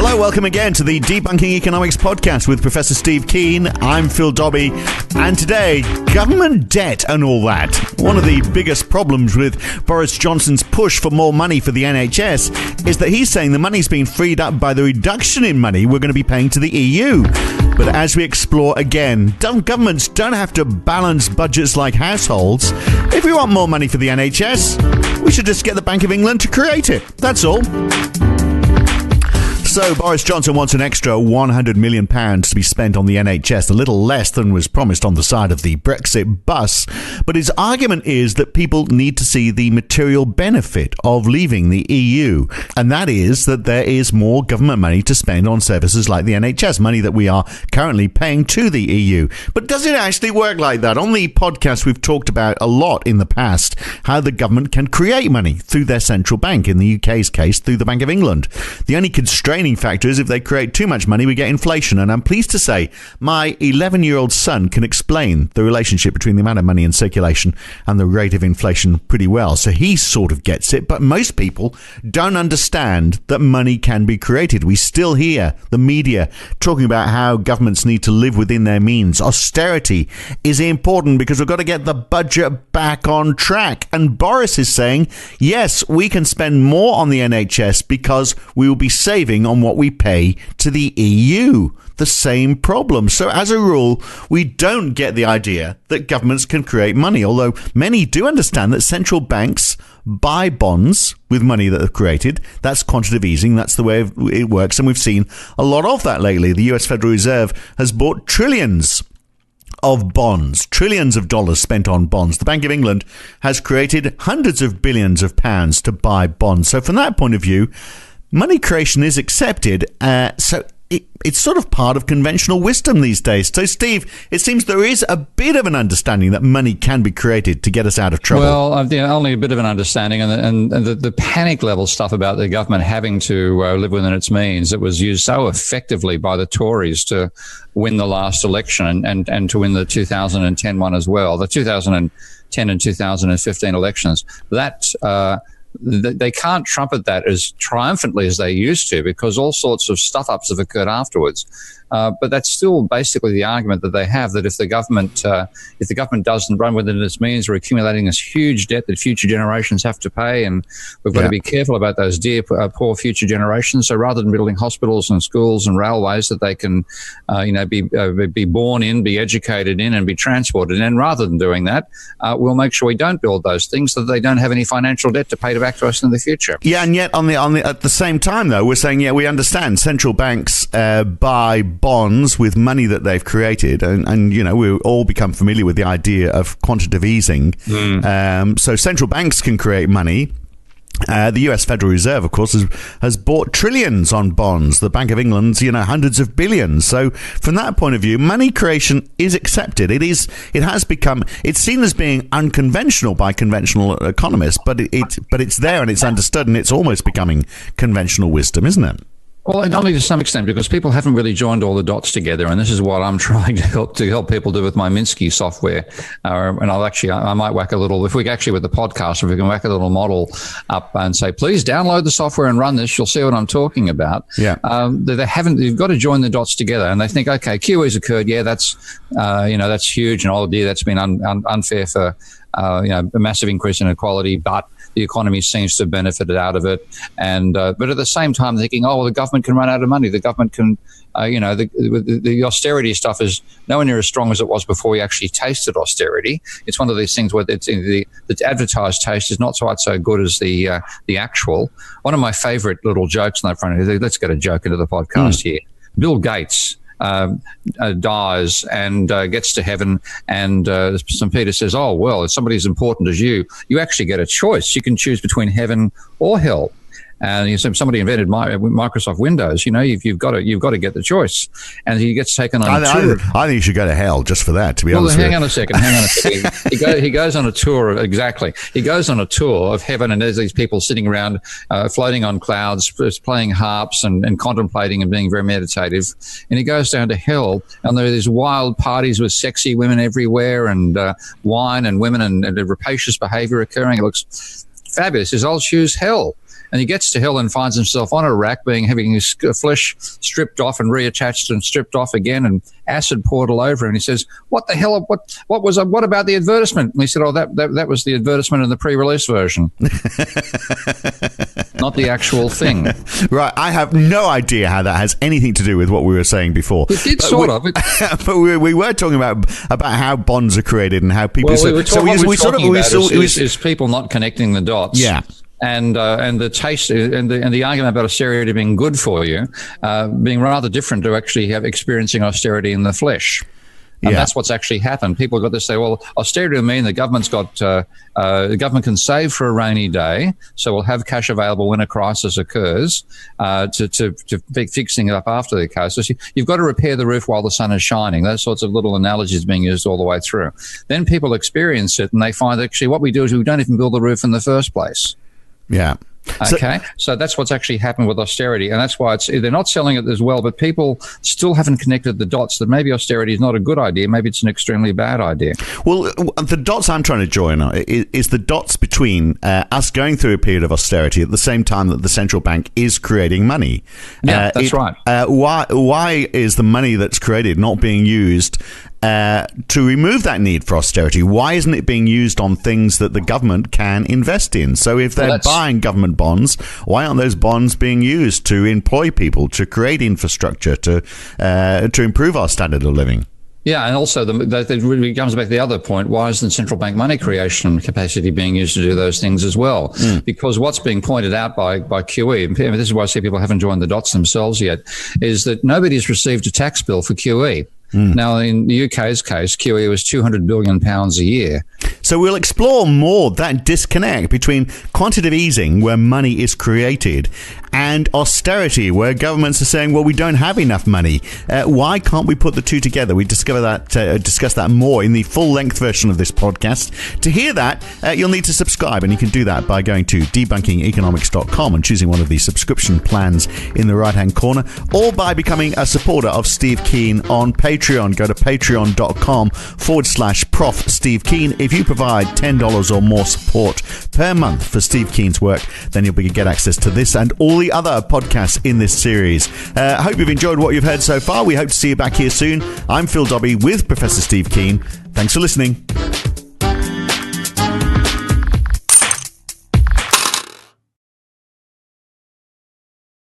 Hello, welcome again to the Debunking Economics podcast with Professor Steve Keen. I'm Phil Dobbie, and today, government debt and all that. One of the biggest problems with Boris Johnson's push for more money for the NHS is that he's saying the money's being freed up by the reduction in money we're going to be paying to the EU. But as we explore again, governments don't have to balance budgets like households. If we want more money for the NHS, we should just get the Bank of England to create it. That's all. So Boris Johnson wants an extra £100 million to be spent on the NHS, a little less than was promised on the side of the Brexit bus. But his argument is that people need to see the material benefit of leaving the EU. And that is that there is more government money to spend on services like the NHS, money that we are currently paying to the EU. But does it actually work like that? On the podcast, we've talked about a lot in the past how the government can create money through their central bank, in the UK's case, through the Bank of England. The only constraining factor is if they create too much money, we get inflation. And I'm pleased to say my 11-year-old son can explain the relationship between the amount of money in circulation and the rate of inflation pretty well. So he sort of gets it. But most people don't understand that money can be created. We still hear the media talking about how governments need to live within their means. Austerity is important because we've got to get the budget back on track. And Boris is saying, yes, we can spend more on the NHS because we will be saving on what we pay to the EU. The same problem. So as a rule, we don't get the idea that governments can create money, although many do understand that central banks buy bonds with money that they've created. That's quantitative easing. That's the way it works. And we've seen a lot of that lately. The US Federal Reserve has bought trillions of bonds, trillions of dollars spent on bonds. The Bank of England has created hundreds of billions of pounds to buy bonds. So from that point of view, money creation is accepted, so it's sort of part of conventional wisdom these days. So, Steve, it seems there is a bit of an understanding that money can be created to get us out of trouble. Well, only a bit of an understanding, and the panic level stuff about the government having to live within its means, it was used so effectively by the Tories to win the last election and to win the 2010 one as well, the 2010 and 2015 elections. They can't trumpet that as triumphantly as they used to because all sorts of stuff-ups have occurred afterwards. But that's still basically the argument that they have, that if the government doesn't run within its means, we're accumulating this huge debt that future generations have to pay, and we've got to be careful about those dear poor future generations. So rather than building hospitals and schools and railways that they can be born in, be educated in, and be transported in, rather than doing that, we'll make sure we don't build those things so that they don't have any financial debt to pay back to us in the future. Yeah, and yet at the same time, though, we're saying, we understand central banks buy bonds with money that they've created, and we all become familiar with the idea of quantitative easing. So central banks can create money. The US Federal Reserve, of course, has bought trillions on bonds. The Bank of England's, hundreds of billions. So from that point of view, money creation is accepted. It's seen as being unconventional by conventional economists, but it's there and it's understood, and it's almost becoming conventional wisdom, isn't it? Well, only to some extent, because people haven't really joined all the dots together, and this is what I'm trying to help people do with my Minsky software. And I might whack a little, with the podcast, if we can whack a little model up and say, please download the software and run this, you'll see what I'm talking about. Yeah. You've got to join the dots together, and they think, okay, QE's occurred, that's huge, and oh dear, that's been unfair for a massive increase in inequality, but the economy seems to have benefited out of it. And but at the same time, thinking, the government can run out of money. The government can, the austerity stuff is nowhere near as strong as it was before we actually tasted austerity. It's one of these things where the advertised taste is not quite so good as the actual. One of my favorite little jokes on that front, let's get a joke into the podcast here. Bill Gates dies and gets to heaven, and St. Peter says, oh, well, if somebody as important as you actually get a choice. You can choose between heaven or hell. And somebody invented Microsoft Windows. You've got to get the choice. And he gets taken on a tour. I think you should go to hell just for that. To be honest, hang on a second. He goes on a tour. Exactly. He goes on a tour of heaven, and there's these people sitting around, floating on clouds, playing harps and contemplating and being very meditative. And he goes down to hell, and there are these wild parties with sexy women everywhere, and wine and women and rapacious behaviour occurring. It looks fabulous. He says, I'll choose hell. And he gets to hell and finds himself on a rack, having his flesh stripped off and reattached and stripped off again, and acid poured all over him. And he says, "What the hell? What about the advertisement?" And he said, "Oh, that was the advertisement in the pre-release version, not the actual thing." Right. I have no idea how that has anything to do with what we were saying before. It did sort of. But we were talking about how bonds are created and how people. Well, is people not connecting the dots. Yeah. And the taste and the argument about austerity being good for you, being rather different to actually experiencing austerity in the flesh. And that's what's actually happened. People got to say, well, austerity will mean the government's got the government can save for a rainy day, so we'll have cash available when a crisis occurs to be fixing it up after the crisis. You've got to repair the roof while the sun is shining. Those sorts of little analogies being used all the way through. Then people experience it and they find actually what we do is we don't even build the roof in the first place. Yeah. Okay, so that's what's actually happened with austerity, and that's why they're not selling it as well, but people still haven't connected the dots that maybe austerity is not a good idea, maybe it's an extremely bad idea. Well, the dots I'm trying to join is the dots between us going through a period of austerity at the same time that the central bank is creating money. Yeah, that's right. Why is the money that's created not being used to remove that need for austerity? Why isn't it being used on things that the government can invest in? So if they're buying government bonds, why aren't those bonds being used to employ people, to create infrastructure, to improve our standard of living? Yeah, and also that really comes back to the other point. Why isn't central bank money creation capacity being used to do those things as well? Because what's being pointed out by QE, and this is why I see people haven't joined the dots themselves yet, is that nobody's received a tax bill for QE. Now, in the UK's case, QE was £200 billion a year. So we'll explore more that disconnect between quantitative easing, where money is created, and austerity, where governments are saying, well, we don't have enough money. Why can't we put the two together? We discover that, discuss that more in the full-length version of this podcast. To hear that, you'll need to subscribe, and you can do that by going to debunkingeconomics.com and choosing one of the subscription plans in the right-hand corner, or by becoming a supporter of Steve Keen on Patreon. Go to patreon.com/Prof Steve Keen. If you provide $10 or more support per month for Steve Keen's work, then you'll get access to this and all the other podcasts in this series. I hope you've enjoyed what you've heard so far. We hope to see you back here soon. I'm Phil Dobbie with Professor Steve Keen. Thanks for listening.